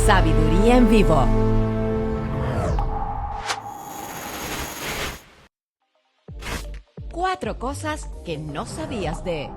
Sabiduría en vivo. Cuatro cosas que no sabías de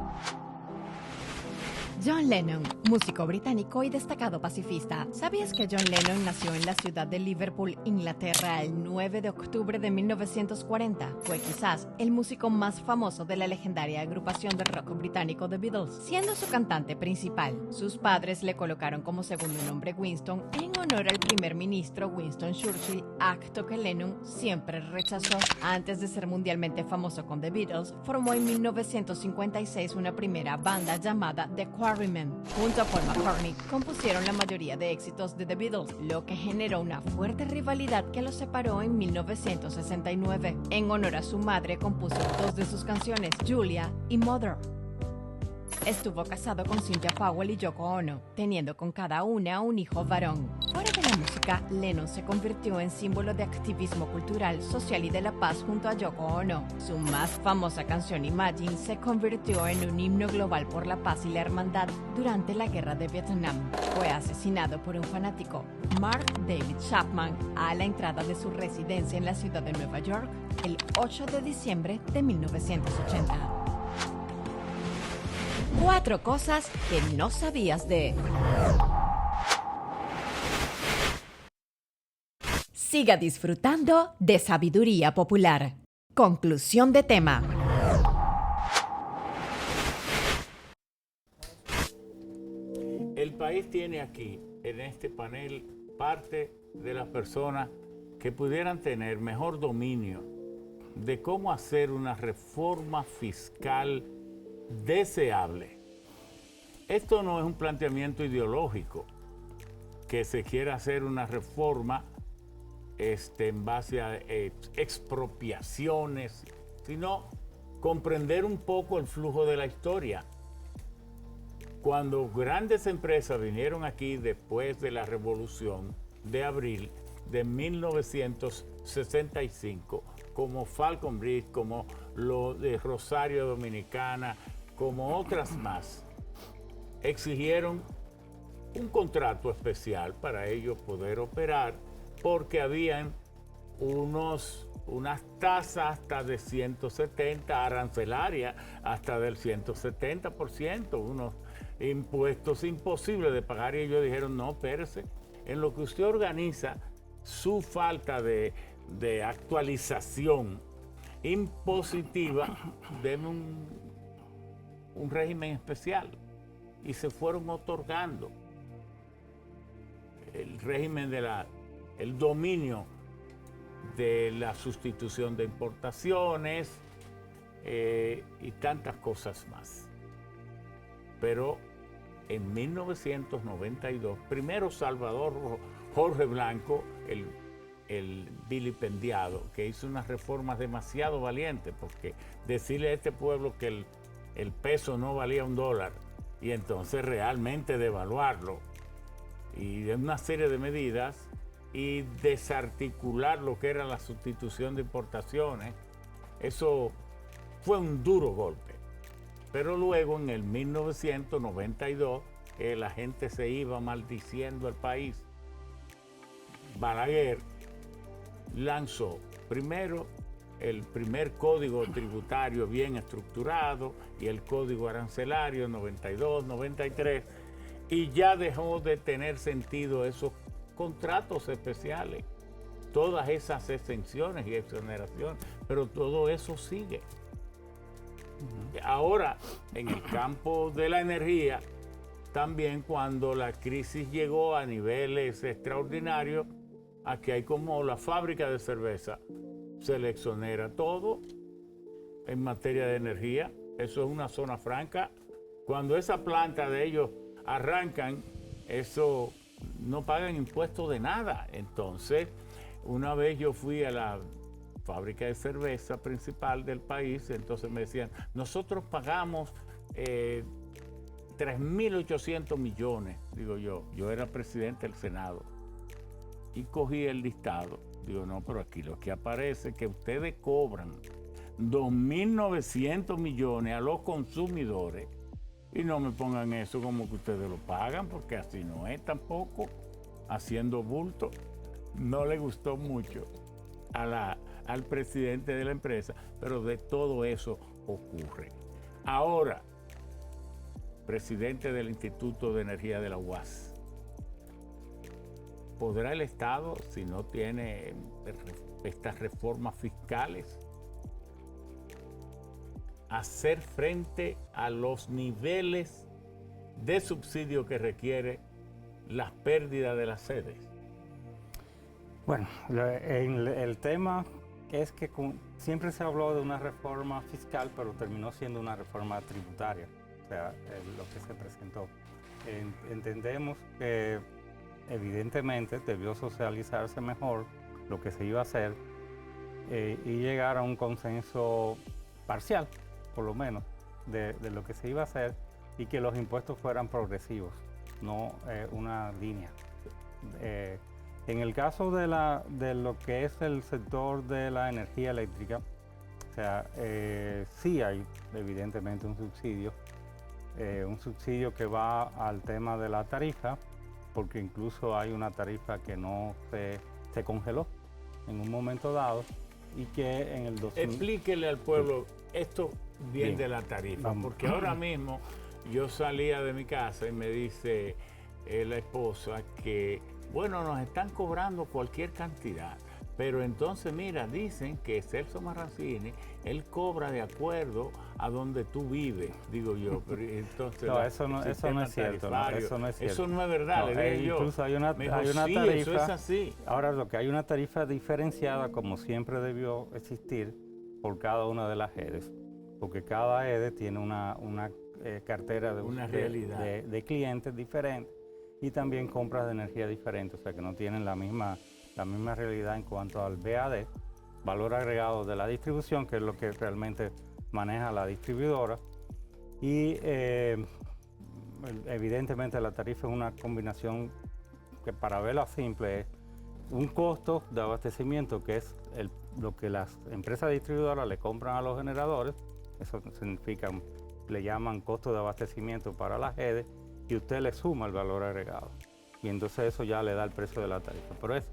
John Lennon, músico británico y destacado pacifista. ¿Sabías que John Lennon nació en la ciudad de Liverpool, Inglaterra, el 9 de octubre de 1940? Fue quizás el músico más famoso de la legendaria agrupación de rock británico The Beatles, siendo su cantante principal. Sus padres le colocaron como segundo nombre Winston en honor al primer ministro Winston Churchill, acto que Lennon siempre rechazó. Antes de ser mundialmente famoso con The Beatles, formó en 1956 una primera banda llamada The Quarrymen. Junto a Paul McCartney, compusieron la mayoría de éxitos de The Beatles, lo que generó una fuerte rivalidad que los separó en 1969. En honor a su madre, compuso dos de sus canciones, Julia y Mother. Estuvo casado con Cynthia Powell y Yoko Ono, teniendo con cada una un hijo varón. Fuera de la música, Lennon se convirtió en símbolo de activismo cultural, social y de la paz junto a Yoko Ono. Su más famosa canción Imagine se convirtió en un himno global por la paz y la hermandad durante la guerra de Vietnam. Fue asesinado por un fanático, Mark David Chapman, a la entrada de su residencia en la ciudad de Nueva York el 8 de diciembre de 1980. Cuatro cosas que no sabías de. Siga disfrutando de Sabiduría Popular. Conclusión de tema. El país tiene aquí, en este panel, parte de las personas que pudieran tener mejor dominio de cómo hacer una reforma fiscal deseable. Esto no es un planteamiento ideológico, que se quiera hacer una reforma en base a expropiaciones, sino comprender un poco el flujo de la historia. Cuando grandes empresas vinieron aquí después de la Revolución de Abril de 1965, como Falcon Bridge, como lo de Rosario Dominicana, como otras más, exigieron un contrato especial para ellos poder operar, porque habían unas tasas hasta de 170, arancelarias hasta del 170%, unos impuestos imposibles de pagar, y ellos dijeron, no, espérese, en lo que usted organiza su falta de actualización impositiva, deme un régimen especial. Y se fueron otorgando el régimen el dominio de la sustitución de importaciones y tantas cosas más. Pero en 1992, primero Salvador Jorge Blanco, el vilipendiado, que hizo unas reformas demasiado valientes, porque decirle a este pueblo que el peso no valía $1 y entonces realmente devaluarlo, y de una serie de medidas, y desarticular lo que era la sustitución de importaciones, eso fue un duro golpe. Pero luego en el 1992, la gente se iba maldiciendo al país, Balaguer lanzó primero el primer código tributario bien estructurado y el código arancelario 92, 93, y ya dejó de tener sentido esos contratos especiales, todas esas exenciones y exoneraciones, pero todo eso sigue. Ahora, en el campo de la energía, también cuando la crisis llegó a niveles extraordinarios, aquí hay como la fábrica de cerveza, se le exonera todo en materia de energía. Eso es una zona franca. Cuando esa planta de ellos arrancan, eso no pagan impuestos de nada. Entonces, una vez yo fui a la fábrica de cerveza principal del país, entonces me decían, nosotros pagamos 3.800 millones. Digo yo era presidente del Senado y cogí el listado. Digo, no, pero aquí lo que aparece es que ustedes cobran 2.900 millones a los consumidores y no me pongan eso como que ustedes lo pagan, porque así no es tampoco. haciendo bulto. No le gustó mucho al presidente de la empresa, pero de todo eso ocurre. Ahora, presidente del Instituto de Energía de la UAS, ¿podrá el Estado, si no tiene estas reformas fiscales, hacer frente a los niveles de subsidio que requiere las pérdidas de las sedes? Bueno, el tema es que siempre se habló de una reforma fiscal, pero terminó siendo una reforma tributaria, o sea, lo que se presentó. Entendemos que evidentemente debió socializarse mejor lo que se iba a hacer y llegar a un consenso parcial, por lo menos, de lo que se iba a hacer y que los impuestos fueran progresivos, no una línea. En el caso de lo que es el sector de la energía eléctrica, o sea, sí hay evidentemente un subsidio que va al tema de la tarifa, porque incluso hay una tarifa que no se congeló en un momento dado y que en el 2000... Explíquele al pueblo esto bien de la tarifa, Vamos. porque ahora mismo yo salía de mi casa y me dice la esposa que, bueno, nos están cobrando cualquier cantidad, pero entonces mira, dicen que Celso Marrancini, él cobra de acuerdo a donde tú vives, digo yo, pero entonces... No, eso no es cierto, eso no es cierto. Eso no es verdad, No, le digo yo. Incluso hay una Me dijo, sí, tarifa. eso es así. Ahora, lo que hay una tarifa diferenciada, como siempre debió existir, por cada una de las EDES, porque cada EDE tiene una cartera de clientes diferentes y también compras de energía diferentes, o sea que no tienen la misma realidad en cuanto al VAD, valor agregado de la distribución, que es lo que realmente maneja la distribuidora. Y evidentemente la tarifa es una combinación que, para verlo simple, es un costo de abastecimiento, que es lo que las empresas distribuidoras le compran a los generadores. Eso significa, le llaman costo de abastecimiento para las EDE, y usted le suma el valor agregado. Y entonces eso ya le da el precio de la tarifa. Pero es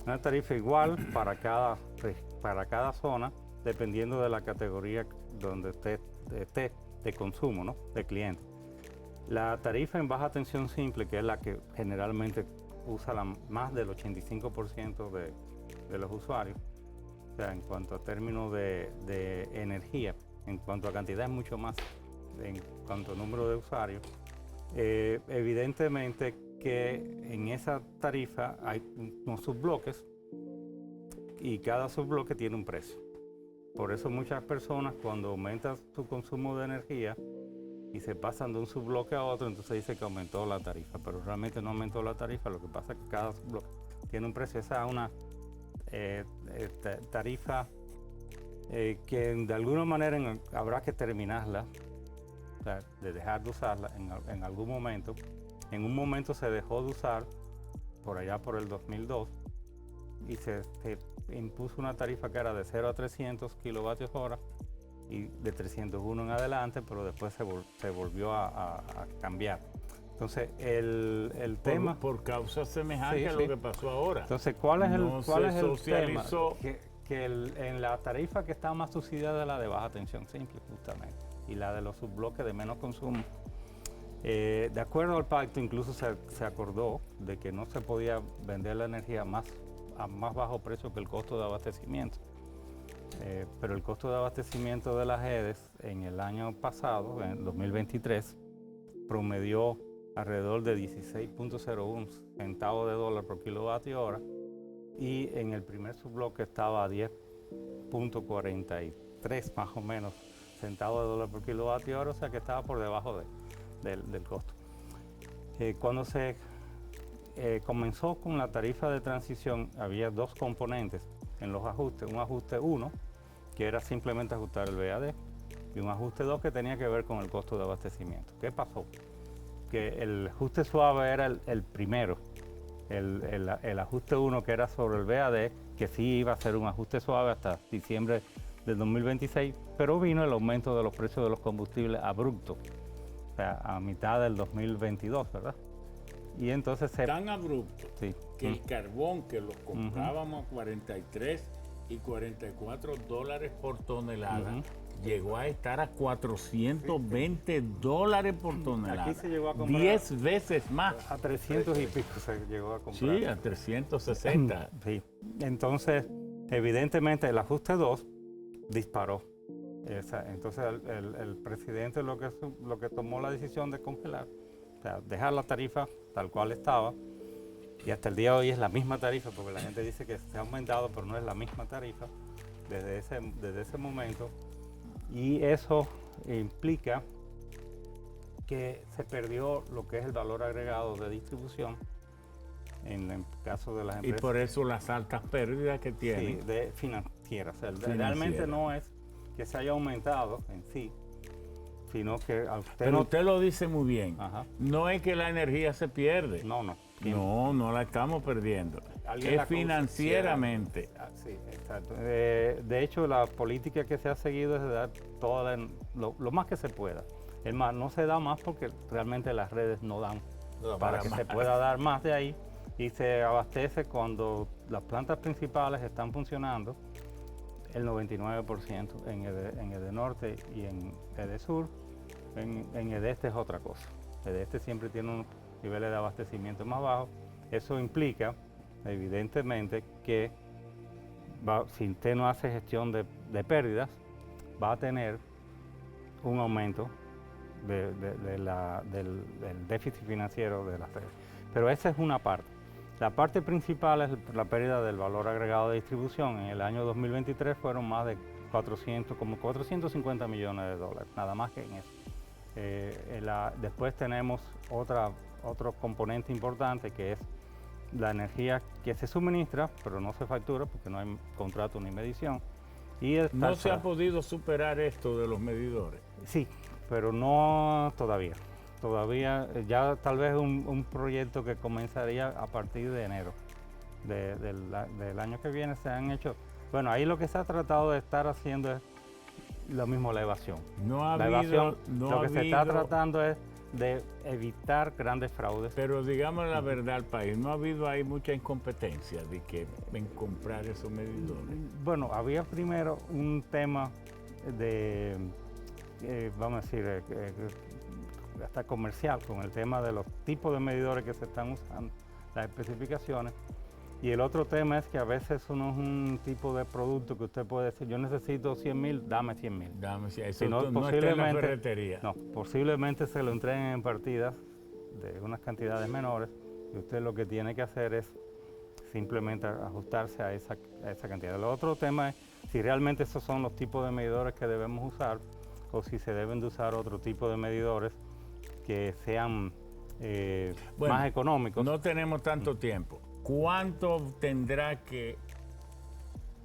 una tarifa igual para cada zona, dependiendo de la categoría donde usted esté de consumo, ¿no? De cliente. La tarifa en baja tensión simple, que es la que generalmente usa más del 85% de los usuarios, o sea, en cuanto a términos de energía, en cuanto a cantidad es mucho más, en cuanto a número de usuarios, evidentemente que en esa tarifa hay unos subbloques y cada subbloque tiene un precio. Por eso muchas personas, cuando aumentan su consumo de energía y se pasan de un subbloque a otro, entonces dice que aumentó la tarifa, pero realmente no aumentó la tarifa. Lo que pasa es que cada subbloque tiene un precio. Esa es una tarifa que de alguna manera habrá que terminarla, o sea, de dejar de usarla en algún momento. En un momento se dejó de usar, por allá por el 2002, y se impuso una tarifa que era de 0 a 300 kilovatios hora y de 301 en adelante, pero después se volvió a cambiar. Entonces, el tema... Por causa semejante a lo que pasó ahora. Entonces, ¿cuál es el tema? Que en la tarifa que está más subsidiada es la de baja tensión simple, justamente, y la de los subbloques de menos consumo. De acuerdo al pacto, incluso se acordó de que no se podía vender la energía a más bajo precio que el costo de abastecimiento. Pero el costo de abastecimiento de las EDES en el año pasado, en 2023, promedió alrededor de 16.01 centavos de dólar por kilovatio hora, y en el primer subbloque estaba a 10.43 más o menos centavos de dólar por kilovatio hora, o sea que estaba por debajo del costo. Cuando se comenzó con la tarifa de transición, había dos componentes en los ajustes: un ajuste 1, que era simplemente ajustar el VAD, y un ajuste 2 que tenía que ver con el costo de abastecimiento. ¿Qué pasó? Que el ajuste suave era el primero, el ajuste 1, que era sobre el VAD, que sí iba a ser un ajuste suave hasta diciembre del 2026, pero vino el aumento de los precios de los combustibles abrupto, o sea, a mitad del 2022, ¿verdad? Y entonces tan abrupto sí. que el carbón que lo comprábamos a 43 y 44 dólares por tonelada llegó a estar a 420 dólares por tonelada. Aquí se llegó a comprar 10 veces más. a 300 y pico se llegó a comprar. Sí, a 360. Sí. Entonces, evidentemente, el ajuste 2 disparó. Entonces, el presidente lo que tomó la decisión de congelar, o sea, dejar la tarifa tal cual estaba, y hasta el día de hoy es la misma tarifa, porque la gente dice que se ha aumentado, pero no es la misma tarifa desde ese momento. Y eso implica que se perdió lo que es el valor agregado de distribución en el caso de las empresas. Y por eso las altas pérdidas que tienen. Sí, financieras. O sea, realmente no es que se haya aumentado en sí, sino que a usted Pero usted lo dice muy bien. Ajá. No es que la energía se pierde. No. No la estamos perdiendo. Es financieramente. Sí, exacto. De hecho, la política que se ha seguido es de dar lo más que se pueda. Es más, no se da más porque realmente las redes no dan para que se pueda dar más de ahí, y se abastece cuando las plantas principales están funcionando el 99% en EDENorte y en EDESUR. En EDESTE es otra cosa. EDESTE siempre tiene unos niveles de abastecimiento más bajos. Eso implica, evidentemente, que si usted no hace gestión de pérdidas, va a tener un aumento del déficit financiero de las redes. Pero esa es una parte. La parte principal es la pérdida del valor agregado de distribución. En el año 2023 fueron más de 450 millones de dólares, nada más que en eso. Después tenemos otro componente importante, que es la energía que se suministra, pero no se factura porque no hay contrato ni medición. ¿No se ha podido superar esto de los medidores? Sí, pero no todavía. Todavía ya tal vez un proyecto que comenzaría a partir de enero del año que viene. Se han hecho, bueno, ahí lo que se ha tratado de estar haciendo es lo mismo, la evasión. Lo que se está tratando es de evitar grandes fraudes. Pero digamos la verdad al país, ¿no ha habido ahí mucha incompetencia en comprar esos medidores? Bueno, había primero un tema de, vamos a decir, hasta comercial, con el tema de los tipos de medidores que se están usando, las especificaciones. Y el otro tema es que a veces uno es un tipo de producto que usted puede decir, yo necesito 100,000, dame 100,000. Dame 100,000, eso Si no, no está en la ferretería. No, posiblemente se lo entreguen en partidas de unas cantidades menores, y usted lo que tiene que hacer es simplemente ajustarse a esa cantidad. El otro tema es si realmente esos son los tipos de medidores que debemos usar, o si se deben de usar otro tipo de medidores que sean más económicos. No tenemos tanto tiempo. ¿Cuánto tendrá que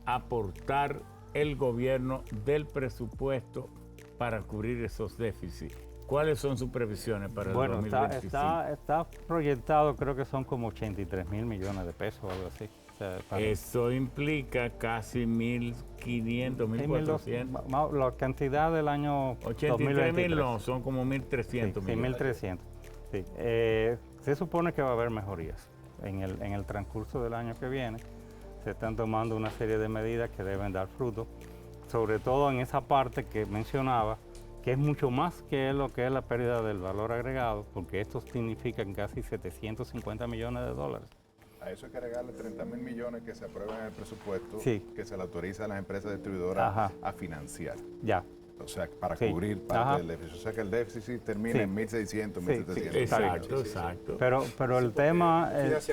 aportar el gobierno del presupuesto para cubrir esos déficits? ¿Cuáles son sus previsiones para el 2025? Está proyectado, creo que son como 83,000 millones de pesos o algo así. O sea, eso implica casi 1.500, 1.400. La cantidad del año 83,000 no, son como 1.300 sí, millones. 1.300. Sí. Se supone que va a haber mejorías en el transcurso del año que viene. Se están tomando una serie de medidas que deben dar fruto, sobre todo en esa parte que mencionaba, que es mucho más que lo que es la pérdida del valor agregado, porque esto significa casi 750 millones de dólares. A eso hay que agregarle 30,000 millones que se aprueban en el presupuesto, sí, que se le autoriza a las empresas distribuidoras a financiar. Ya. O sea, para cubrir parte del déficit. O sea, que el déficit termina en 1.600, 1.700. Exacto. Pero el tema es...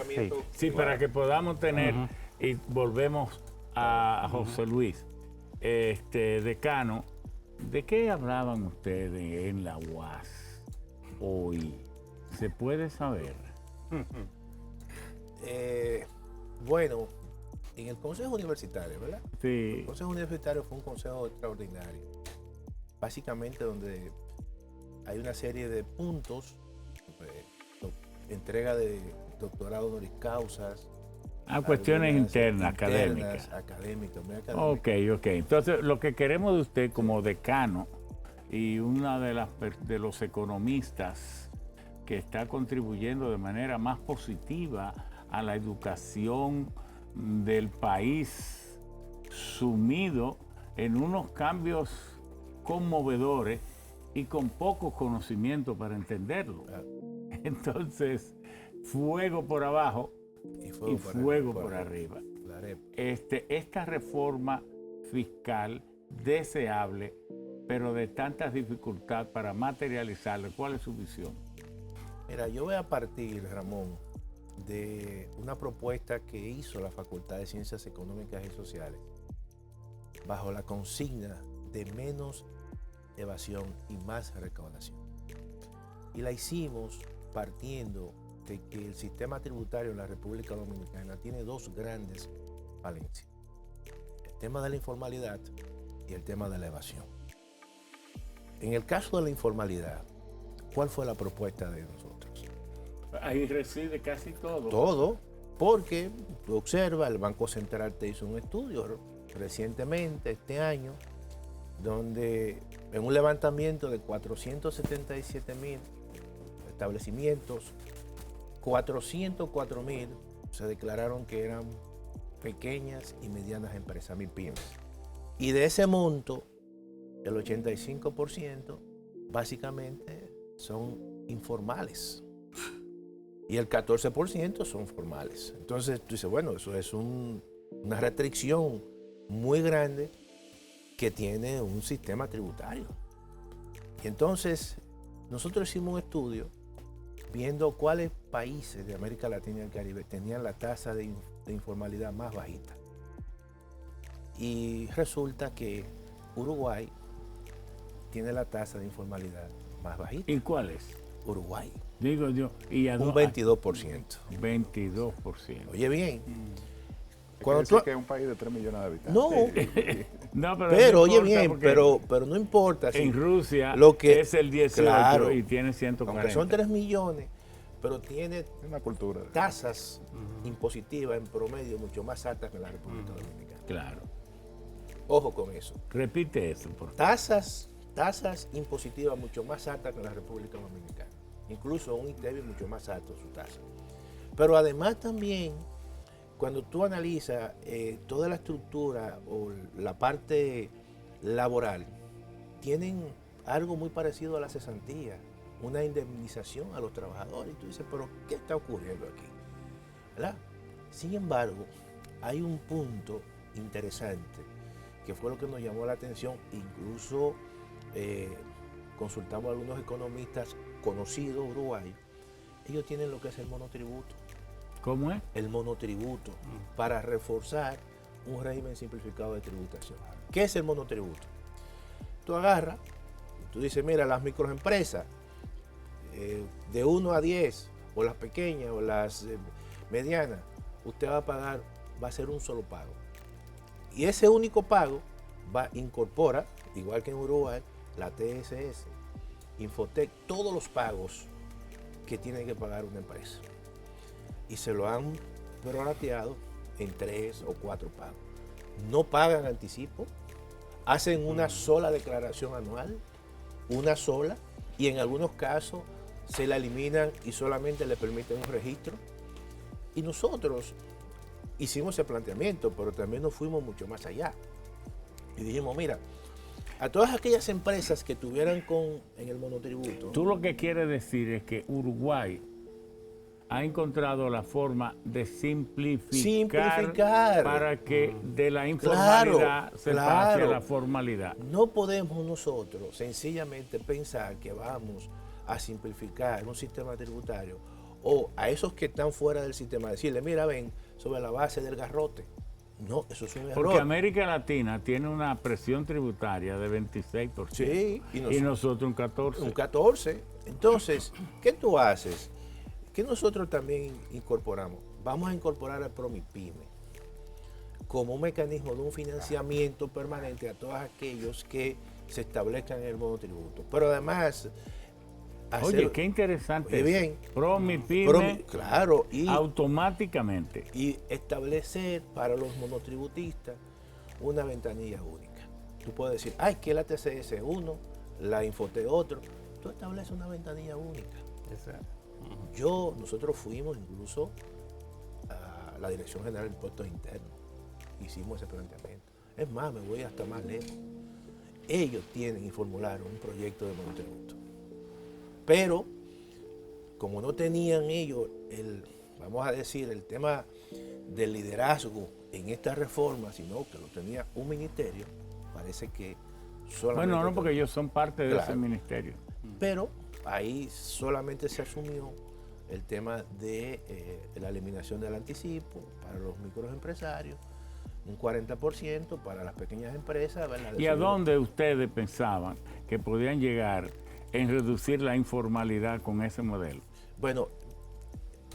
Sí, para que podamos tener, y volvemos a José Luis, decano, ¿de qué hablaban ustedes en la UAS hoy? ¿Se puede saber? Bueno, en el Consejo Universitario, ¿verdad? Sí. El Consejo Universitario fue un consejo extraordinario, básicamente donde hay una serie de puntos, entrega de doctorado honoris causas. Cuestiones internas, académicas. Muy académicas. Ok. Entonces, lo que queremos de usted como decano y una de los economistas que está contribuyendo de manera más positiva a la educación del país, sumido en unos cambios conmovedores y con poco conocimiento para entenderlo. Entonces, fuego por abajo y fuego por arriba. Esta reforma fiscal deseable, pero de tanta dificultad para materializarla, ¿cuál es su visión? Mira, yo voy a partir, Ramón, de una propuesta que hizo la Facultad de Ciencias Económicas y Sociales bajo la consigna de menos evasión y más recaudación. Y la hicimos partiendo de que el sistema tributario en la República Dominicana tiene dos grandes falencias: el tema de la informalidad y el tema de la evasión. En el caso de la informalidad, ¿cuál fue la propuesta de nosotros? Ahí reside casi todo. Todo, porque tú observas, el Banco Central te hizo un estudio recientemente, este año, donde en un levantamiento de 477,000 establecimientos, 404,000 se declararon que eran pequeñas y medianas empresas, MIPYMES. Y de ese monto, el 85% básicamente son informales y el 14% son formales. Entonces tú dices, bueno, eso es una restricción muy grande que tiene un sistema tributario. Y entonces nosotros hicimos un estudio viendo cuáles países de América Latina y el Caribe tenían la tasa de informalidad más bajita. Y resulta que Uruguay tiene la tasa de informalidad más bajita. ¿Y cuál es? Uruguay. Digo yo, y un 22%. 22%. Oye bien. Cuando tú... que es un país de 3 millones de habitantes. No, no, pero oye bien, pero no importa. En Rusia lo que, es el 18 claro, y tiene 140. Aunque son 3 millones, pero tiene una cultura. Tasas impositivas en promedio mucho más altas que la República Dominicana. Claro. Ojo con eso. Repite eso, por favor. Tasas impositivas mucho más altas que la República Dominicana. Incluso un ITEVI mucho más alto su tasa. Pero además también, cuando tú analizas toda la estructura o la parte laboral, tienen algo muy parecido a la cesantía, una indemnización a los trabajadores. Y tú dices, pero ¿qué está ocurriendo aquí? ¿Verdad? Sin embargo, hay un punto interesante que fue lo que nos llamó la atención. Incluso consultamos a algunos economistas conocidos uruguayos. Ellos tienen lo que es el monotributo. ¿Cómo es? El monotributo, para reforzar un régimen simplificado de tributación. ¿Qué es el monotributo? Tú agarras, tú dices, mira, las microempresas de 1 a 10, o las pequeñas, o las medianas, usted va a pagar, va a ser un solo pago. Y ese único pago incorpora, igual que en Uruguay, la TSS, Infotec, todos los pagos que tiene que pagar una empresa. Y se lo han prorrateado en 3 o 4 pagos. No pagan anticipo, hacen una sola declaración anual, una sola, y en algunos casos se la eliminan y solamente le permiten un registro. Y nosotros hicimos ese planteamiento, pero también nos fuimos mucho más allá. Y dijimos, mira, a todas aquellas empresas que tuvieran en el monotributo. Tú lo que quieres decir es que Uruguay ha encontrado la forma de simplificar para que de la informalidad se pase a la formalidad. No podemos nosotros sencillamente pensar que vamos a simplificar un sistema tributario o a esos que están fuera del sistema, decirle, mira, ven, sobre la base del garrote. No, eso es un error. Porque América Latina tiene una presión tributaria de 26%. Sí, y nosotros un 14%. Un 14%. Entonces, ¿qué tú haces? Que nosotros también incorporamos. Vamos a incorporar al PROMIPYME como un mecanismo de un financiamiento permanente a todos aquellos que se establezcan en el monotributo. Pero además... Oye, qué interesante. Oye, bien. PROMIPYME, claro, y automáticamente. Y establecer para los monotributistas una ventanilla única. Tú puedes decir, ay, que la TCS uno, la Infotec otro, tú estableces una ventanilla única. Exacto. Nosotros fuimos incluso a la Dirección General de Impuestos Internos, hicimos ese planteamiento. Es más, me voy hasta más lejos. Ellos tienen y formularon un proyecto de monotributo. Pero, como no tenían ellos vamos a decir, el tema del liderazgo en esta reforma, sino que lo tenía un ministerio, parece que solamente... Bueno, no, porque ellos son parte de ese ministerio. Pero ahí solamente se asumió el tema de la eliminación del anticipo para los microempresarios, un 40% para las pequeñas empresas. ¿Y a dónde ustedes pensaban que podían llegar en reducir la informalidad con ese modelo? Bueno,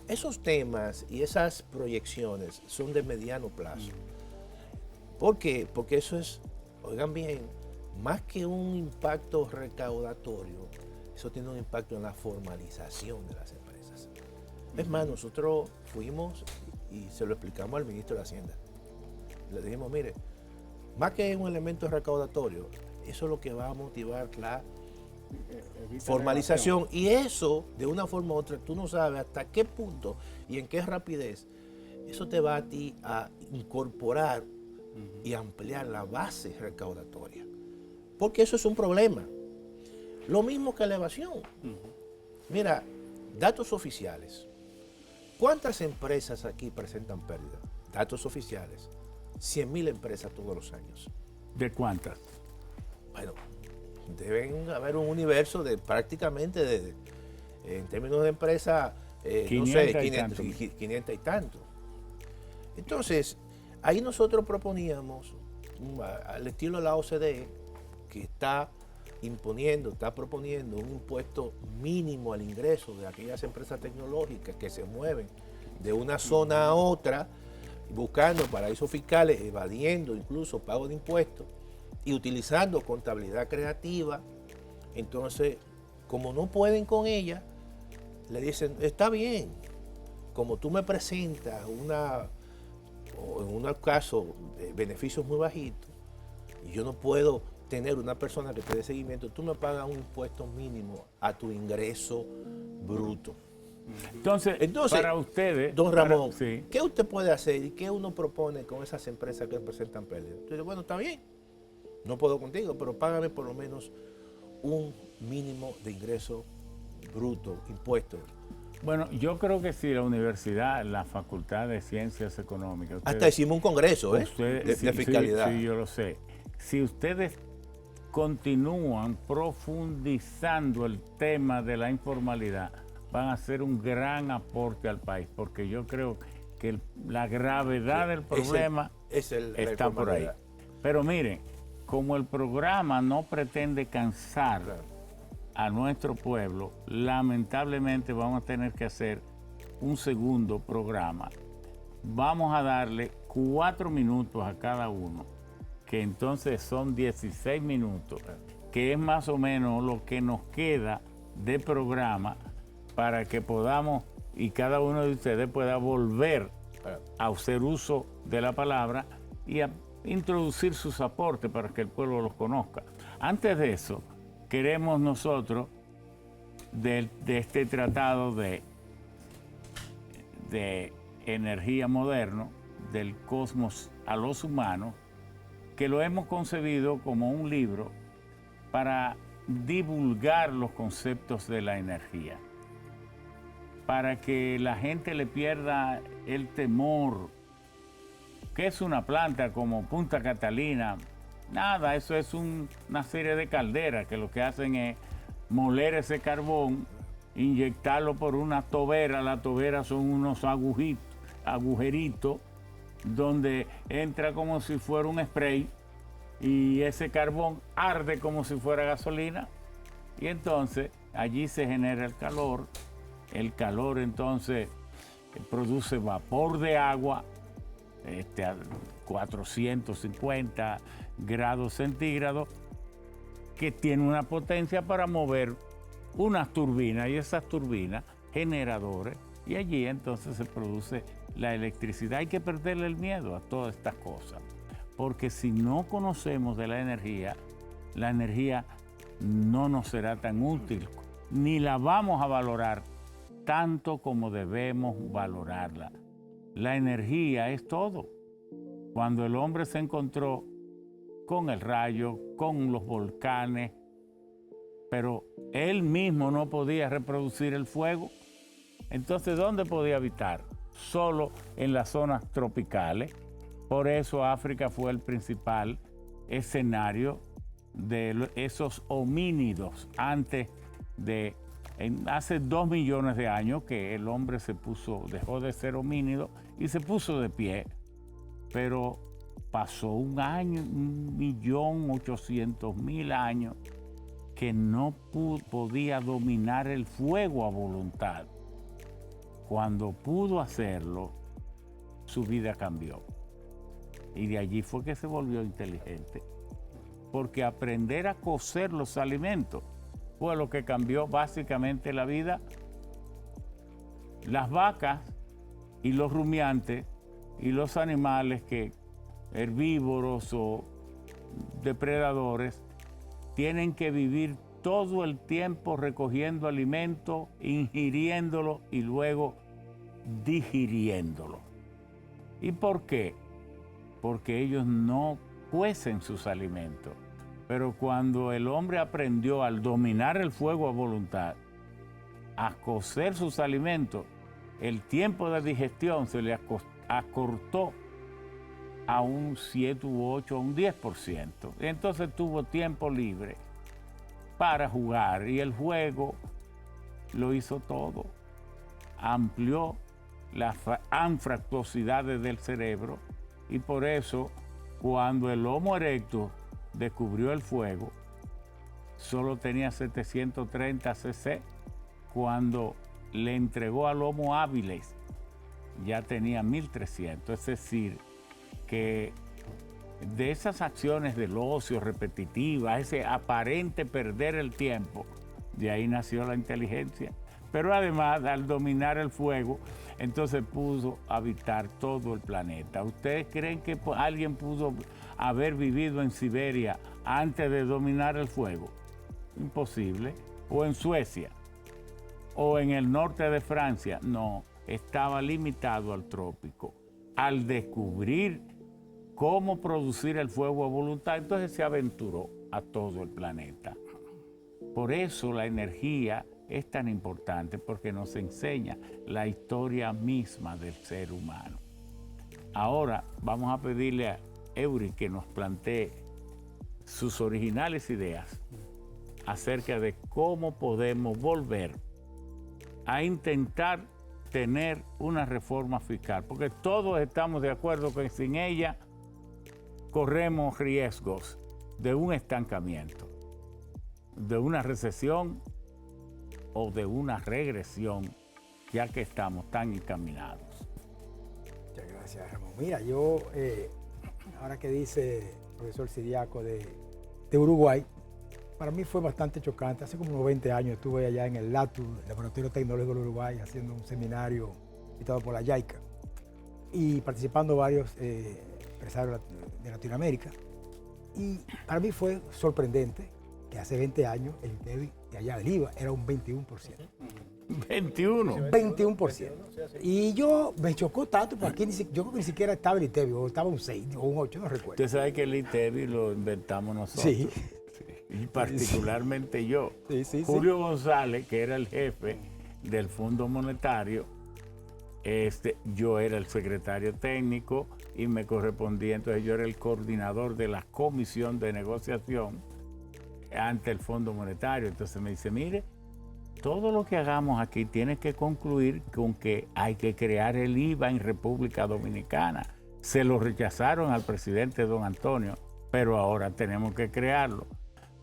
esos temas y esas proyecciones son de mediano plazo. ¿Por qué? Porque eso es, oigan bien, más que un impacto recaudatorio, eso tiene un impacto en la formalización de las empresas. Es más, nosotros fuimos y se lo explicamos al ministro de Hacienda. Le dijimos, mire, más que un elemento recaudatorio, eso es lo que va a motivar la formalización. Y eso, de una forma u otra, tú no sabes hasta qué punto y en qué rapidez, eso te va a ti a incorporar y ampliar la base recaudatoria. Porque eso es un problema. Lo mismo que la evasión. Mira, datos oficiales. ¿Cuántas empresas aquí presentan pérdidas? Datos oficiales. 100.000 empresas todos los años. ¿De cuántas? Bueno, deben haber un universo de prácticamente, en términos de empresa, no sé, 500 y tanto. Entonces, ahí nosotros proponíamos, al estilo de la OCDE, que está proponiendo un impuesto mínimo al ingreso de aquellas empresas tecnológicas que se mueven de una zona a otra, buscando paraísos fiscales, evadiendo incluso pago de impuestos y utilizando contabilidad creativa. Entonces, como no pueden con ella, le dicen, está bien, como tú me presentas en un caso, beneficios muy bajitos, y yo no puedo tener una persona que te dé seguimiento, tú me pagas un impuesto mínimo a tu ingreso bruto. Entonces, para ustedes... Don Ramón, sí. ¿Qué usted puede hacer y qué uno propone con esas empresas que presentan pérdidas? Entonces, bueno, está bien, no puedo contigo, pero págame por lo menos un mínimo de ingreso bruto, impuestos. Bueno, yo creo que si la universidad, la Facultad de Ciencias Económicas... Hasta hicimos un congreso de fiscalidad. Sí, yo lo sé. Si ustedes continúan profundizando el tema de la informalidad, van a hacer un gran aporte al país, porque yo creo que la gravedad del problema está por ahí. Pero miren, como el programa no pretende cansar a nuestro pueblo, lamentablemente vamos a tener que hacer un segundo programa. Vamos a darle 4 minutos a cada uno, que entonces son 16 minutos, que es más o menos lo que nos queda de programa para que podamos, y cada uno de ustedes pueda volver a hacer uso de la palabra y a introducir sus aportes para que el pueblo los conozca. Antes de eso, queremos nosotros, de este tratado de energía moderno, del cosmos a los humanos, que lo hemos concebido como un libro para divulgar los conceptos de la energía, para que la gente le pierda el temor. ¿Qué es una planta como Punta Catalina? Nada, eso es una serie de calderas que lo que hacen es moler ese carbón, inyectarlo por una tobera. Las toberas son unos agujeritos donde entra como si fuera un spray y ese carbón arde como si fuera gasolina y entonces allí se genera el calor. El calor entonces produce vapor de agua a 450 grados centígrados, que tiene una potencia para mover unas turbinas, y esas turbinas generadores, y allí entonces se produce la electricidad. Hay que perderle el miedo a todas estas cosas, porque si no conocemos de la energía no nos será tan útil, ni la vamos a valorar tanto como debemos valorarla. La energía es todo. Cuando el hombre se encontró con el rayo, con los volcanes, pero él mismo no podía reproducir el fuego, entonces ¿dónde podía habitar? Solo en las zonas tropicales. Por eso África fue el principal escenario de esos homínidos hace 2 millones de años que el hombre dejó de ser homínido y se puso de pie. Pero pasó 1.800.000 años que no podía dominar el fuego a voluntad. Cuando pudo hacerlo, su vida cambió. Y de allí fue que se volvió inteligente. Porque aprender a cocer los alimentos fue lo que cambió básicamente la vida. Las vacas y los rumiantes y los animales herbívoros o depredadores tienen que vivir todo el tiempo recogiendo alimento, ingiriéndolo y luego digiriéndolo. ¿Y por qué? Porque ellos no cuecen sus alimentos. Pero cuando el hombre aprendió al dominar el fuego a voluntad, a cocer sus alimentos, el tiempo de digestión se le acortó a un 7 u 8, a un 10%. Entonces tuvo tiempo libre para jugar y el juego lo hizo todo. Amplió las anfractuosidades del cerebro y por eso cuando el Homo erectus descubrió el fuego, solo tenía 730 cc. Cuando le entregó al Homo habilis, ya tenía 1300. Es decir, que de esas acciones del ocio repetitivas, ese aparente perder el tiempo, de ahí nació la inteligencia. Pero además, al dominar el fuego, entonces pudo habitar todo el planeta. ¿Ustedes creen que alguien pudo haber vivido en Siberia antes de dominar el fuego? Imposible. ¿O en Suecia? ¿O en el norte de Francia? No, estaba limitado al trópico. Al descubrir cómo producir el fuego a voluntad, entonces se aventuró a todo el planeta. Por eso la energía es tan importante, porque nos enseña la historia misma del ser humano. Ahora vamos a pedirle a Eury que nos plantee sus originales ideas acerca de cómo podemos volver a intentar tener una reforma fiscal, porque todos estamos de acuerdo que sin ella corremos riesgos de un estancamiento, de una recesión o de una regresión, ya que estamos tan encaminados. Muchas gracias, Ramón. Mira, yo, ahora que dice el profesor Siriaco de Uruguay, para mí fue bastante chocante. Hace como unos 20 años estuve allá en el LATU, el Laboratorio Tecnológico del Uruguay, haciendo un seminario invitado por la JICA y participando varios empresarios de Latinoamérica. Y para mí fue sorprendente que hace 20 años el INTEVI de allá del IVA era un 21%. 21. 21%. Y yo me chocó tanto, porque aquí yo creo que ni siquiera estaba el INTEVI, o estaba un 6 o un 8, no recuerdo. Usted sabe que el INTEVI lo inventamos nosotros. Sí. Y particularmente yo. Sí. Julio González, que era el jefe del Fondo Monetario, yo era el secretario técnico y me correspondía, entonces yo era el coordinador de la comisión de negociación ante el Fondo Monetario. Entonces me dice, mire, todo lo que hagamos aquí tiene que concluir con que hay que crear el IVA en República Dominicana. Se lo rechazaron al presidente don Antonio, pero ahora tenemos que crearlo.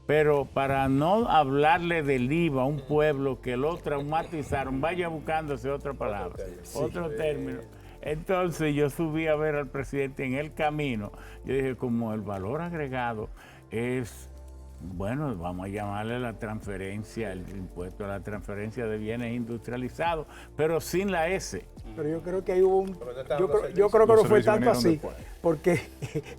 Pero para no hablarle del IVA a un pueblo que lo traumatizaron, vaya buscándose otra palabra, otro término. Entonces yo subí a ver al presidente en el camino. Yo dije, como el valor agregado es, bueno, vamos a llamarle la transferencia, el impuesto a la transferencia de bienes industrializados, pero sin la S. Pero yo creo que ahí hubo yo creo que no fue tanto así, porque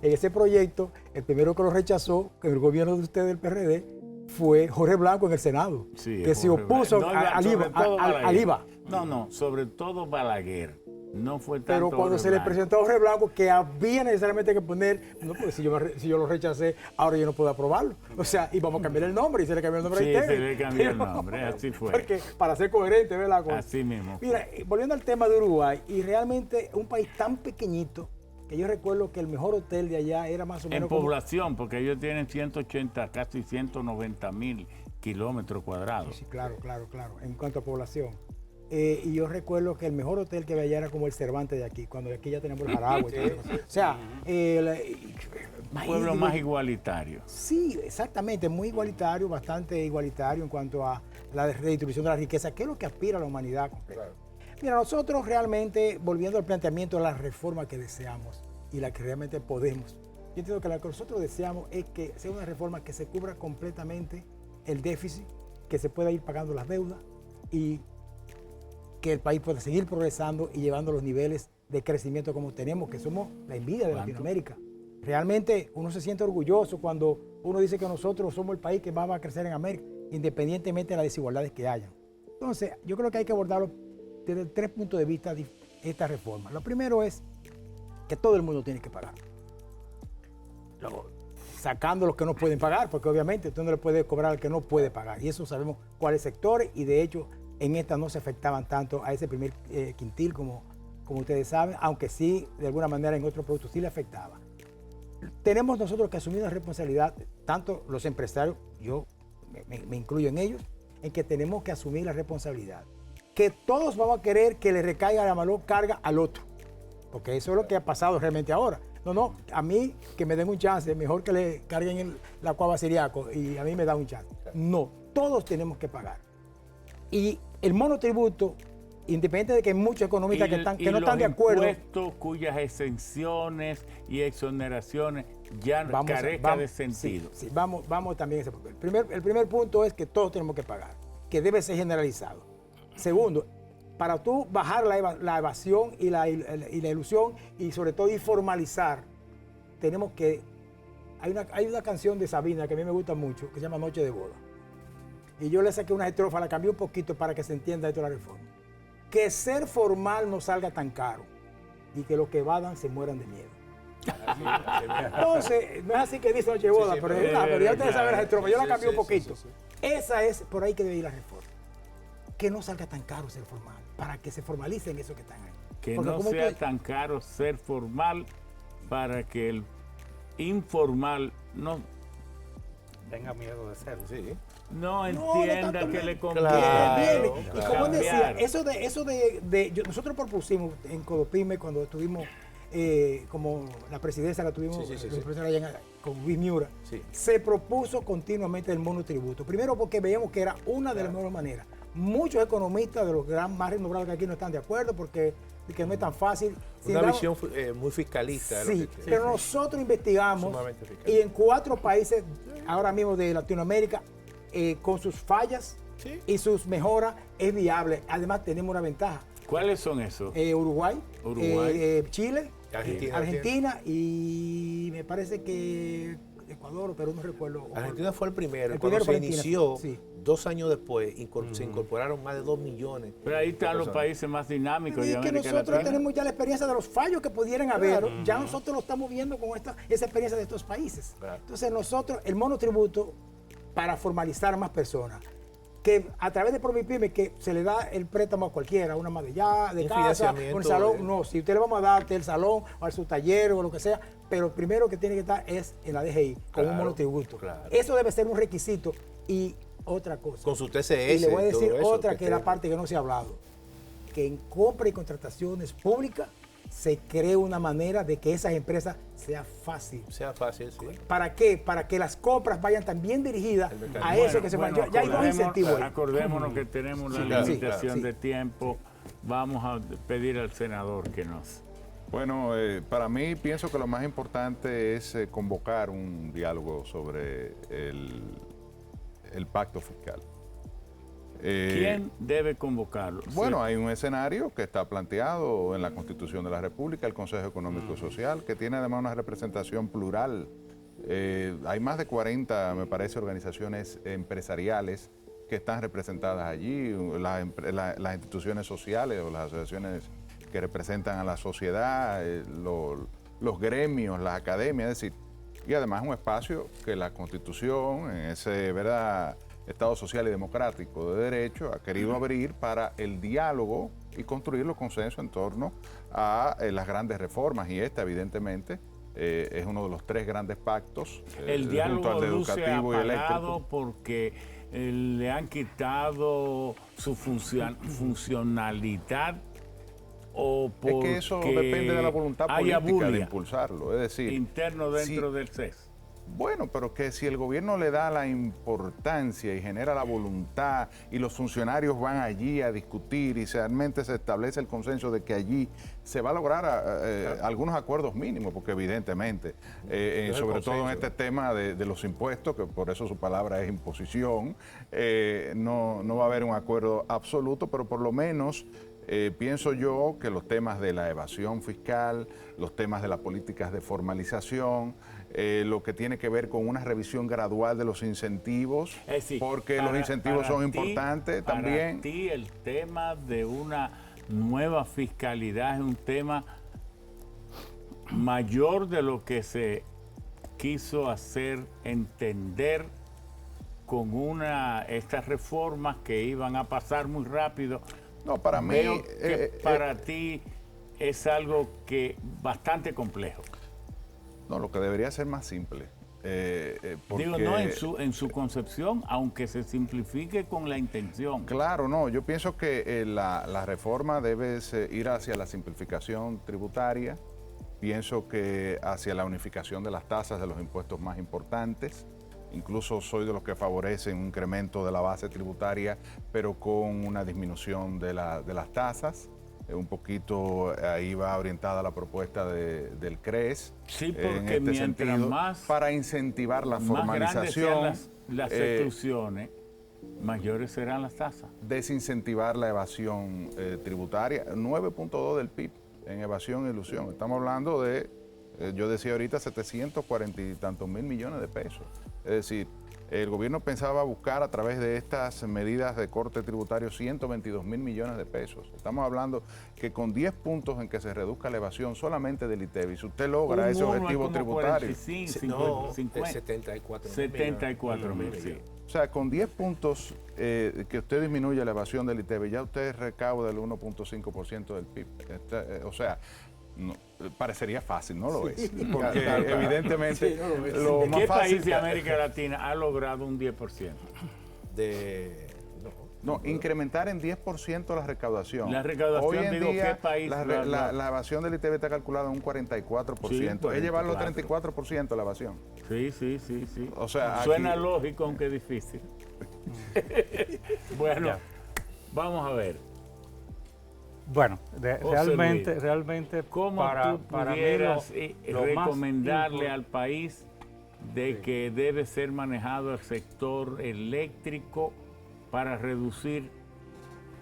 en ese proyecto, el primero que lo rechazó, que el gobierno de ustedes, del PRD, fue Jorge Blanco en el Senado, Sí, que se Jorge opuso Blanco. No, al sobre todo IVA. Al Balaguer. IVA. No, sobre todo Balaguer. No fue tanto Pero cuando Jorge se le Blanco. presentó a Jorge Blanco que había necesariamente que poner, no, pues si yo lo rechacé, ahora yo no puedo aprobarlo. O sea, y vamos a cambiar el nombre, y se le cambió el nombre Sí, a Itevi. se le cambió el nombre, así fue. Porque para ser coherente, ¿verdad? Así mismo fue. Mira, volviendo al tema de Uruguay, y realmente un país tan pequeñito, que yo recuerdo que el mejor hotel de allá era más o En menos como... población, porque ellos tienen 180, casi 190.000 kilómetros cuadrados. Sí, claro, en cuanto a población. Y yo recuerdo que el mejor hotel que había allá era como el Cervantes de aquí, cuando aquí ya tenemos el Jaragua. O sea, Pueblo más igualitario. Sí, exactamente, muy igualitario, bastante igualitario en cuanto a la redistribución de la riqueza, que es lo que aspira a la humanidad completa. Claro. Mira, nosotros realmente, volviendo al planteamiento de la reforma que deseamos y la que realmente podemos, yo entiendo que la que nosotros deseamos es que sea una reforma que se cubra completamente el déficit, que se pueda ir pagando las deudas y que el país pueda seguir progresando y llevando los niveles de crecimiento como tenemos, que somos la envidia de Latinoamérica. Realmente uno se siente orgulloso cuando uno dice que nosotros somos el país que más va a crecer en América, independientemente de las desigualdades que hayan. Entonces, yo creo que hay que abordarlo desde 3 puntos de vista de esta reforma. Lo primero es que todo el mundo tiene que pagar. Luego, sacando los que no pueden pagar, porque obviamente usted no le puede cobrar al que no puede pagar. Y eso sabemos cuáles sectores, y de hecho en esta no se afectaban tanto a ese primer quintil como ustedes saben, aunque sí, de alguna manera en otros productos sí le afectaba. Tenemos nosotros que asumir una responsabilidad, tanto los empresarios, yo me incluyo en ellos, en que tenemos que asumir la responsabilidad. Que todos vamos a querer que le recaiga la mayor carga al otro, porque eso es lo que ha pasado realmente ahora. No, a mí que me den un chance, mejor que le carguen la cuava Siriaco y a mí me da un chance. No, todos tenemos que pagar. Y el monotributo, independiente de que hay muchos economistas que no están de acuerdo. Impuestos cuyas exenciones y exoneraciones ya carezcan de sentido. Sí, vamos también a ese punto. El primer punto es que todos tenemos que pagar, que debe ser generalizado. Segundo, para tú bajar la evasión y la ilusión y sobre todo informalizar, tenemos que... Hay una canción de Sabina que a mí me gusta mucho, que se llama Noche de Boda. Y yo le saqué una estrofa, la cambié un poquito para que se entienda esto de la reforma. Que ser formal no salga tan caro y que los que evadan se mueran de miedo. Entonces, no es así que dice Noche de Boda, pero ya ustedes saben la estrofa, yo la cambié un poquito. Esa es por ahí que debe ir la reforma. Que no salga tan caro ser formal, para que se formalicen esos que están ahí. Que no sea tan caro ser formal para que el informal no tenga miedo de ser. Sí. No entienda que le conviene. Claro, y como decía, nosotros propusimos en Codopime cuando estuvimos como la presidencia la tuvimos con Luis Miura, se propuso continuamente el monotributo. Primero porque veíamos que era una de las mejores maneras. Muchos economistas de los más renombrados que aquí no están de acuerdo porque que no es tan fácil. Una visión muy fiscalista. Sí, pero nosotros investigamos y en 4 países ahora mismo de Latinoamérica, con sus fallas y sus mejoras, es viable. Además tenemos una ventaja. ¿Cuáles son esos? Uruguay. Chile, Argentina y me parece que Ecuador, pero no recuerdo. Argentina fue el primero. Cuando se inició, 2 años después, se incorporaron más de 2 millones. Pero ahí están los países más dinámicos. Y que nosotros tenemos ya la experiencia de los fallos que pudieran haber. Ya nosotros lo estamos viendo con esa experiencia de estos países. Claro. Entonces nosotros, el monotributo, para formalizar a más personas, que a través de Promipyme, que se le da el préstamo a cualquiera, una ama de casa, un salón, no, si usted le vamos a darte el salón o a su taller o lo que sea, pero primero que tiene que estar es en la DGI, con un monotributo. Claro. Eso debe ser un requisito. Y otra cosa. Con su TCS. Y le voy a decir otra que es la parte que no se ha hablado, que en compra y contrataciones públicas se cree una manera de que esas empresas sea fácil. Sea fácil, sí. ¿Para qué? Para que las compras vayan también dirigidas a eso que se van. Ya hay 2 incentivos. Acordémonos que tenemos una limitación de tiempo. Vamos a pedir al senador que nos... Bueno, para mí pienso que lo más importante es convocar un diálogo sobre el pacto fiscal. ¿Quién debe convocarlo? Bueno, hay un escenario que está planteado en la Constitución de la República, el Consejo Económico y Social, que tiene además una representación plural Hay más de 40, me parece, organizaciones empresariales que están representadas allí, las instituciones sociales o las asociaciones que representan a la sociedad, los gremios, las academias, es decir, y además un espacio que la Constitución, en ese Estado social y democrático de derecho, ha querido abrir para el diálogo y construir los consensos en torno a las grandes reformas, y esta evidentemente es uno de los 3 grandes pactos, el junto diálogo al de luce educativo y apagado eléctrico. porque le han quitado su funcionalidad o porque Es que eso depende de la voluntad haya política de bulla impulsarlo, es decir, interno dentro si- del CES. Bueno, pero que si el gobierno le da la importancia y genera la voluntad y los funcionarios van allí a discutir y realmente se establece el consenso de que allí se va a lograr algunos acuerdos mínimos, porque evidentemente, sobre todo en este tema de los impuestos, que por eso su palabra es imposición, no va a haber un acuerdo absoluto, pero por lo menos pienso yo que los temas de la evasión fiscal, los temas de las políticas de formalización, lo que tiene que ver con una revisión gradual de los incentivos, Es decir, porque los incentivos son importantes también. Para ti el tema de una nueva fiscalidad es un tema mayor de lo que se quiso hacer entender con estas reformas que iban a pasar muy rápido. No, para mí, Veo que para ti es algo que bastante complejo. no, lo que debería ser más simple. Digo, no en su concepción, aunque se simplifique con la intención. Claro, no, yo pienso que la reforma debe ir hacia la simplificación tributaria, pienso que hacia la unificación de las tasas de los impuestos más importantes, incluso soy de los que favorecen un incremento de la base tributaria, pero con una disminución de las tasas. Un poquito ahí va orientada la propuesta del CRES. Sí, porque en este mientras sentido, más, para incentivar la más grandes formalización, sean las exclusiones, mayores serán las tasas. desincentivar la evasión tributaria, 9.2 del PIB en evasión e ilusión. Estamos hablando de, yo decía ahorita, 740 y tantos mil millones de pesos. Es decir, el gobierno pensaba buscar a través de estas medidas de corte tributario 122 mil millones de pesos. Estamos hablando que con 10 puntos en que se reduzca la evasión solamente del ITEVI, si usted logra ese objetivo tributario. 45, 50, 74 mil, sí. O sea, con 10 puntos que usted disminuya la evasión del ITEVI, ya usted recauda el 1.5% del PIB. O sea, no, parecería fácil, no lo es. Porque evidentemente lo más ¿Qué fácil... país de América Latina ha logrado un 10%? No, incrementar en 10% la recaudación. La recaudación, Hoy en digo, día, ¿qué país la evasión del ITV está calculada en un 44%. Sí, Es llevarlo a 44. 34% la evasión. Sí. O sea, suena aquí- lógico, aunque difícil. Bueno, Ya. vamos a ver. Bueno, José realmente ¿Cómo para tú mí pudieras lo más recomendarle impor- al país de que debe ser manejado el sector eléctrico para reducir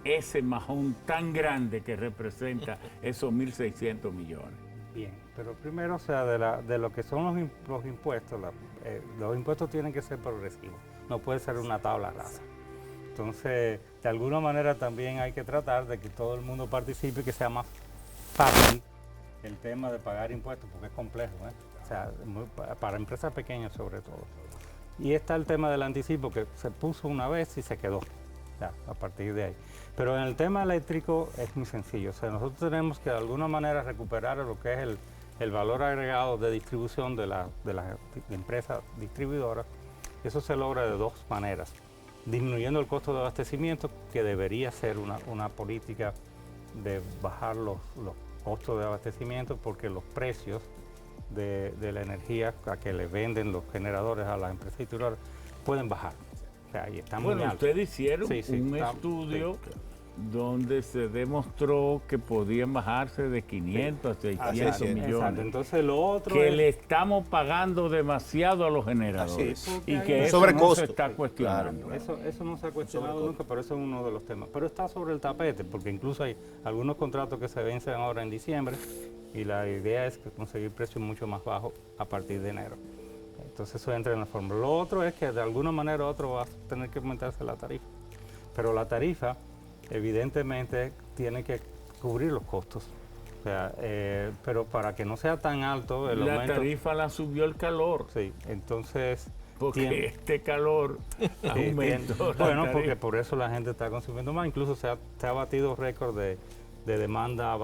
ese majón tan grande que representa esos 1.600 millones? Bien, pero primero, o sea, de lo que son los impuestos, los impuestos tienen que ser progresivos, no puede ser una tabla rasa. Entonces, de alguna manera también hay que tratar de que todo el mundo participe y que sea más fácil el tema de pagar impuestos, porque es complejo, ¿eh? O sea, para empresas pequeñas sobre todo. Y está el tema del anticipo, que se puso una vez y se quedó, ya, a partir de ahí. Pero en el tema eléctrico es muy sencillo, o sea, nosotros tenemos que de alguna manera recuperar lo que es el valor agregado de distribución de las empresas distribuidoras. Eso se logra de dos maneras: disminuyendo el costo de abastecimiento, que debería ser una política de bajar los costos de abastecimiento, porque los precios de la energía a que le venden los generadores a las empresas distribuidoras pueden bajar. O sea, ahí está muy Bueno, alto. ustedes hicieron Sí, un está- estudio donde se demostró que podían bajarse de 500 a 600 Exacto, millones. Exacto. Entonces lo otro Que es- le estamos pagando demasiado a los generadores Así y es. que eso Sobrecosto. no se está cuestionando. Eso no se ha cuestionado nunca, pero eso es uno de los temas. Pero está sobre el tapete, porque incluso hay algunos contratos que se vencen ahora en diciembre y la idea es que conseguir precios mucho más bajos a partir de enero. Entonces eso entra en la fórmula. Lo otro es que de alguna manera u otra va a tener que aumentarse la tarifa. Pero la tarifa, evidentemente, tiene que cubrir los costos. O sea, pero para que no sea tan alto el La aumento. tarifa la subió el calor, Sí, entonces. porque este calor aumentó la Bueno, porque tarifa. por eso la gente está consumiendo más. Incluso se ha batido récord de demanda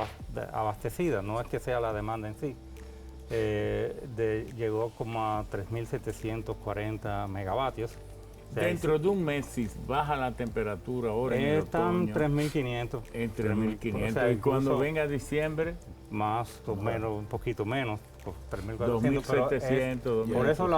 abastecida. No es que sea la demanda en sí. Llegó como a 3.740 megavatios. O sea, Dentro de un mes, si baja la temperatura ahora en el están otoño, 3.500. en 3.500. O sea, Y cuando incluso venga diciembre, más o menos, un poquito menos, pues, 3.400. pero 2.700. por eso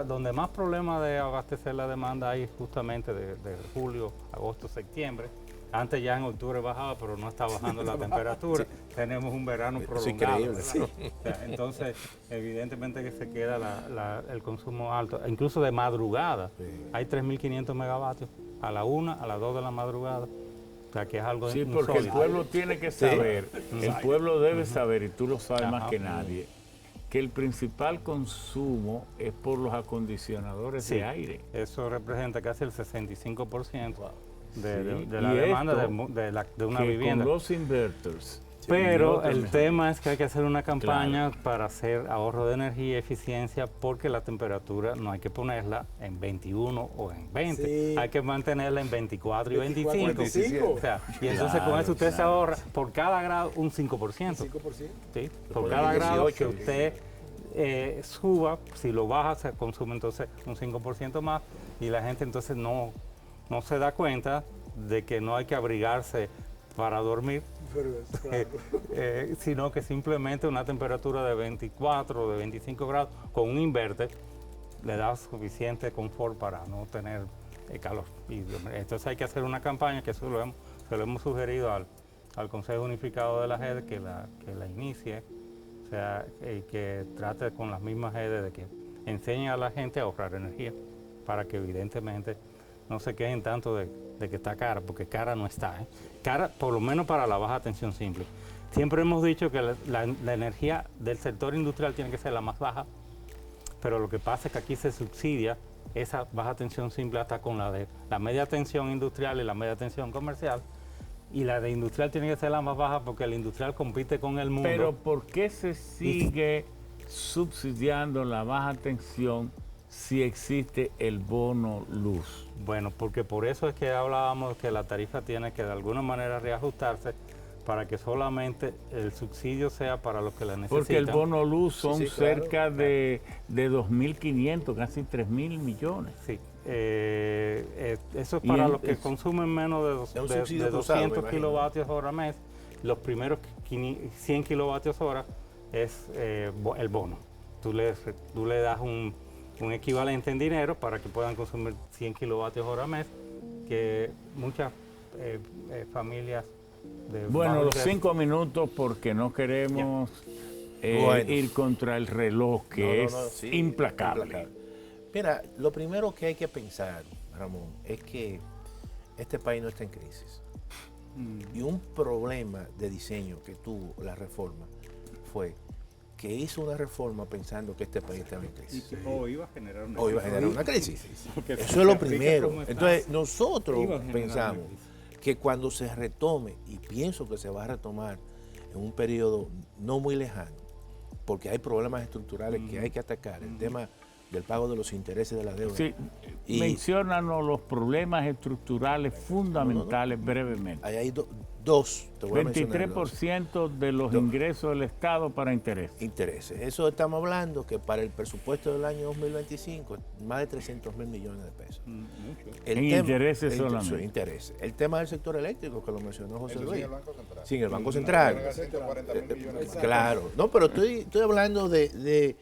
donde más problema de abastecer la demanda hay justamente de julio, agosto, septiembre. Antes ya en octubre bajaba, pero no está bajando la temperatura. Tenemos un verano prolongado. increíble, ¿verdad? sí. O sea, entonces, evidentemente que se queda el consumo alto. Incluso de madrugada, hay 3.500 megavatios a la 1, a las 2 de la madrugada. O sea, que es algo Sí, porque el insólito. pueblo tiene que saber, el pueblo debe saber, y tú lo sabes Ajá. más que nadie, que el principal consumo es por los acondicionadores Sí, de aire. eso representa casi el 65% de Sí, la y demanda esto, de una que vivienda. con los inverters. Pero y el otros tema es que hay que hacer una campaña para hacer ahorro de energía y eficiencia, porque la temperatura no hay que ponerla en 21 o en 20, Sí. hay que mantenerla en 24 y 25. 25. O sea, y entonces con eso usted se ahorra por cada grado un 5%. 5%. ¿Sí? Por ponen cada grado 18, que usted suba, si lo baja, se consume entonces un 5% más, y la gente entonces no se da cuenta de que no hay que abrigarse para dormir, Pero, claro. sino que simplemente una temperatura de 24 o de 25 grados con un inverter le da suficiente confort para no tener calor. Y entonces hay que hacer una campaña, que eso se lo hemos sugerido al Consejo Unificado de la GED, que la inicie, o sea, que trate con las mismas GED de que enseñe a la gente a ahorrar energía, para que evidentemente no se quejen tanto de que está cara, porque cara no está. Cara, por lo menos para la baja tensión simple. Siempre hemos dicho que la energía del sector industrial tiene que ser la más baja, pero lo que pasa es que aquí se subsidia esa baja tensión simple hasta con la de la media tensión industrial y la media tensión comercial, y la de industrial tiene que ser la más baja porque el industrial compite con el mundo. Pero ¿por qué se sigue subsidiando la baja tensión si existe el bono luz? Bueno, porque por eso es que hablábamos que la tarifa tiene que de alguna manera reajustarse para que solamente el subsidio sea para los que la necesitan. Porque el bono luz son sí, claro, cerca de 2.500, casi 3.000 millones. Sí, eso es Y para el- los que es- consumen menos es un de subsidio cruzado, me 200 imagino. kilovatios hora mes. Los primeros 100 kilovatios hora es el bono. Tú le das un equivalente en dinero para que puedan consumir 100 kilovatios hora mes, que muchas familias de Bueno, bajos los ingresos- 5 minutos porque no queremos Bueno. ir contra el reloj, que sí, implacable. Mira, lo primero que hay que pensar, Ramón, es que este país no está en crisis. Y un problema de diseño que tuvo la reforma fue que hizo una reforma pensando que este país estaba en crisis. O iba a generar una O iba a generar una crisis. Porque Eso si es lo te aplicas primero. como está, Entonces, nosotros iba a generar pensamos una crisis. que cuando se retome, y pienso que se va a retomar en un periodo no muy lejano, porque hay problemas estructurales que hay que atacar, el tema del pago de los intereses de la deuda. Sí, Y- menciónanos los problemas estructurales fundamentales brevemente. Ahí hay dos, te voy a mencionar dos. 23% de los ingresos del Estado para interés. Intereses. Eso estamos hablando que para el presupuesto del año 2025, más de 300.000 millones de pesos. En intereses en solamente. intereses. El tema del sector eléctrico, que lo mencionó José Eso sí, Luis. el Banco Central. Sin el Banco Central. 140.000 millones más. Claro. No, pero estoy hablando de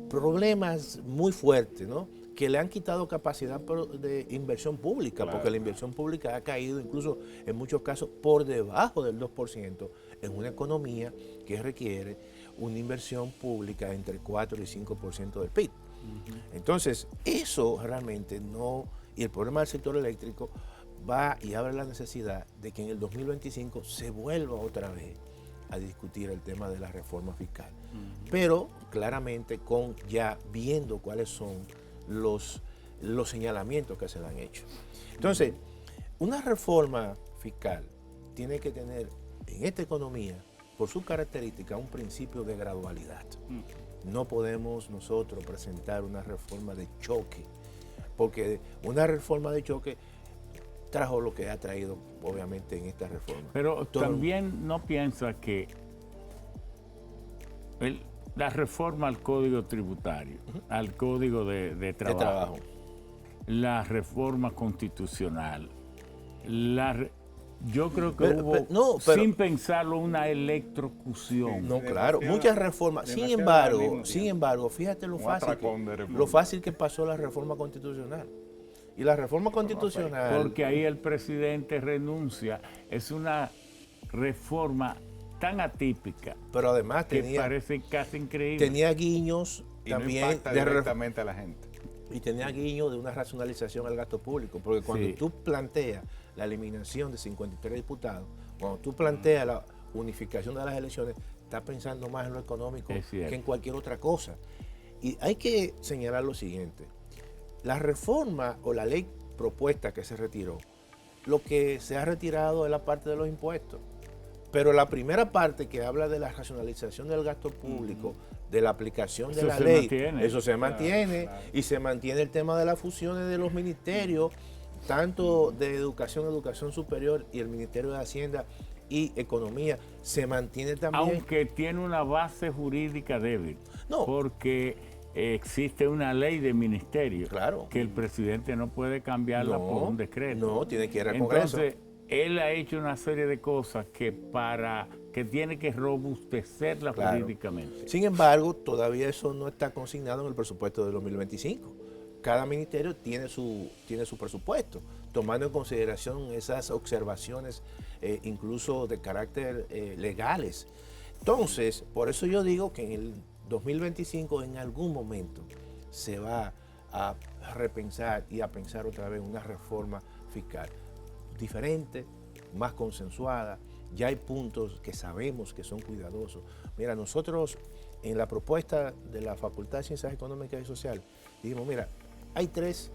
problemas muy fuertes, ¿no? Que le han quitado capacidad de inversión pública, porque la inversión pública ha caído incluso en muchos casos por debajo del 2% en una economía que requiere una inversión pública entre el 4 y 5% del PIB. Entonces, eso realmente no, y el problema del sector eléctrico va y abre la necesidad de que en el 2025 se vuelva otra vez a discutir el tema de la reforma fiscal. Pero claramente ya viendo cuáles son los señalamientos que se le han hecho. Entonces, una reforma fiscal tiene que tener en esta economía, por su característica, un principio de gradualidad. No podemos nosotros presentar una reforma de choque, porque una reforma de choque trajo lo que ha traído, obviamente, en esta reforma. Pero también no piensa que la reforma al Código Tributario, al Código de Trabajo, la reforma constitucional, yo creo que hubo, sin pensarlo, una electrocución. No, claro, muchas reformas. Sin embargo, fíjate lo fácil que pasó la reforma constitucional. Y la reforma constitucional... Porque ahí el presidente renuncia. Es una reforma tan atípica. Pero además que parece casi increíble. Tenía guiños también... No impacta directamente a la gente. Y tenía guiños de una racionalización al gasto público. Porque cuando tú planteas la eliminación de 53 diputados, cuando tú planteas la unificación de las elecciones, estás pensando más en lo económico que en cualquier otra cosa. Y hay que señalar lo siguiente. La reforma o la ley propuesta que se retiró, lo que se ha retirado es la parte de los impuestos. Pero la primera parte que habla de la racionalización del gasto público, de la aplicación de la ley, eso se mantiene. Y se mantiene el tema de las fusiones de los ministerios, tanto de educación superior y el Ministerio de Hacienda y Economía, se mantiene también. Aunque tiene una base jurídica débil. No. Porque existe una ley de ministerio que el presidente no puede cambiarla por un decreto. No, tiene que ir al Congreso. Entonces, él ha hecho una serie de cosas que tiene que robustecerla jurídicamente. Sin embargo, todavía eso no está consignado en el presupuesto de 2025. Cada ministerio tiene su presupuesto, tomando en consideración esas observaciones, incluso de carácter legales. Entonces, por eso yo digo que en el 2025 en algún momento se va a repensar y a pensar otra vez una reforma fiscal diferente, más consensuada. Ya hay puntos que sabemos que son cuidadosos. Mira, nosotros en la propuesta de la Facultad de Ciencias Económicas y Sociales dijimos, mira, hay 3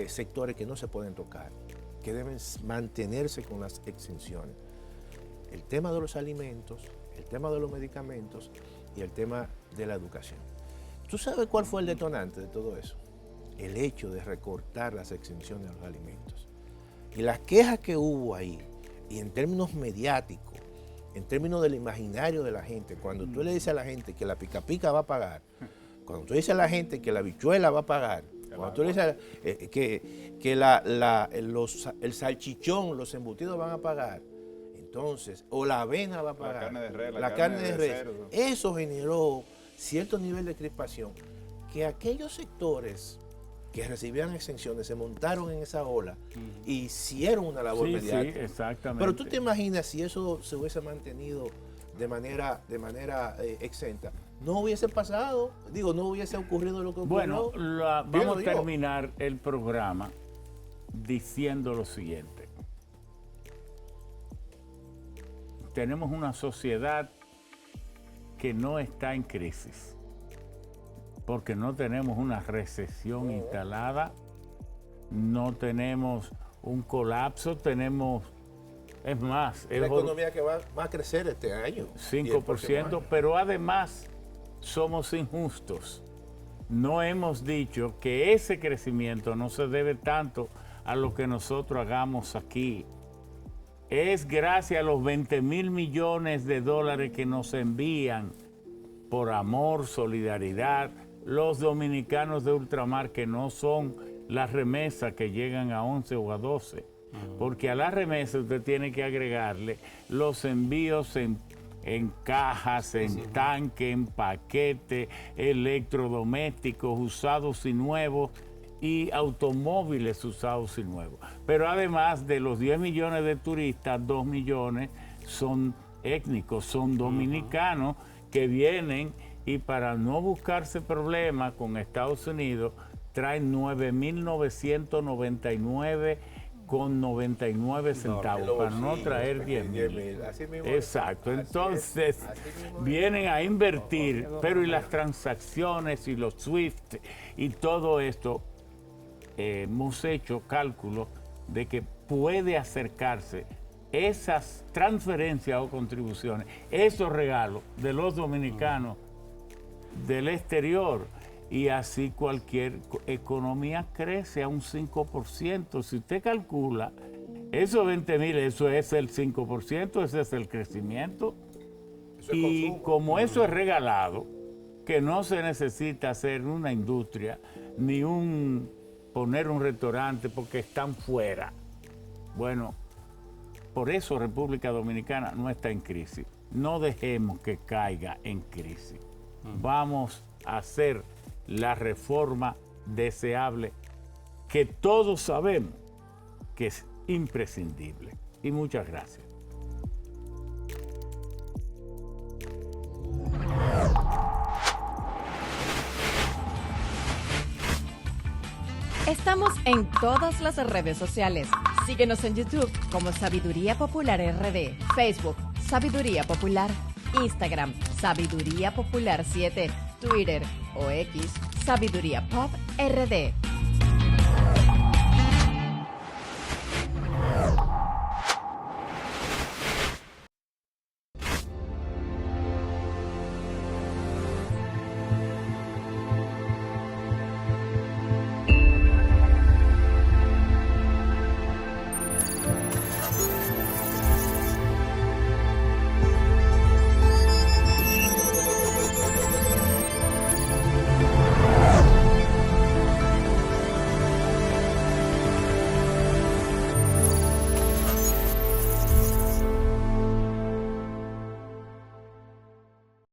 sectores que no se pueden tocar, que deben mantenerse con las exenciones. El tema de los alimentos, el tema de los medicamentos y el tema de la educación. ¿Tú sabes cuál fue el detonante de todo eso? El hecho de recortar las exenciones a los alimentos. Y las quejas que hubo ahí, y en términos mediáticos, en términos del imaginario de la gente, cuando tú le dices a la gente que la pica pica va a pagar, cuando tú dices a la gente que la habichuela va a pagar, cuando tú le dices que el salchichón, los embutidos van a pagar, entonces, o la avena va a pagar, la carne de res, eso generó cierto nivel de crispación, que aquellos sectores que recibían exenciones se montaron en esa ola y hicieron una labor mediática. Sí, exactamente. Pero tú te imaginas si eso se hubiese mantenido de manera exenta, no hubiese pasado, no hubiese ocurrido lo que ocurrió. Bueno, vamos a terminar el programa diciendo lo siguiente. Tenemos una sociedad que no está en crisis, porque no tenemos una recesión instalada, no tenemos un colapso, es más... La economía que va a crecer este año. 5%, pero además somos injustos. No hemos dicho que ese crecimiento no se debe tanto a lo que nosotros hagamos aquí. Es gracias a los 20,000 millones de dólares que nos envían por amor, solidaridad, los dominicanos de ultramar, que no son las remesas que llegan a 11 o a 12. Porque a la remesa usted tiene que agregarle los envíos en cajas, en tanque, en paquete, electrodomésticos usados y nuevos y automóviles usados y nuevos. Pero además de los 10 millones de turistas, 2 millones son étnicos, son dominicanos que vienen y para no buscarse problemas con Estados Unidos traen 9.999 con 99 centavos para no traer 10.000. Así mismo. Exacto, Así entonces es, así mismo es. vienen a invertir, pero y las transacciones y los SWIFT y todo esto, hemos hecho cálculos de que puede acercarse esas transferencias o contribuciones, esos regalos de los dominicanos del exterior, y así cualquier economía crece a un 5%. Si usted calcula esos 20.000, eso es el 5%, ese es el crecimiento. Eso es Y consumo. como eso es regalado, que no se necesita hacer una industria ni poner un restaurante porque están fuera. Bueno, por eso República Dominicana no está en crisis. No dejemos que caiga en crisis. Vamos a hacer la reforma deseable que todos sabemos que es imprescindible. Y muchas gracias. Estamos en todas las redes sociales. Síguenos en YouTube como Sabiduría Popular RD, Facebook Sabiduría Popular, Instagram Sabiduría Popular 7, Twitter o X Sabiduría Pop RD.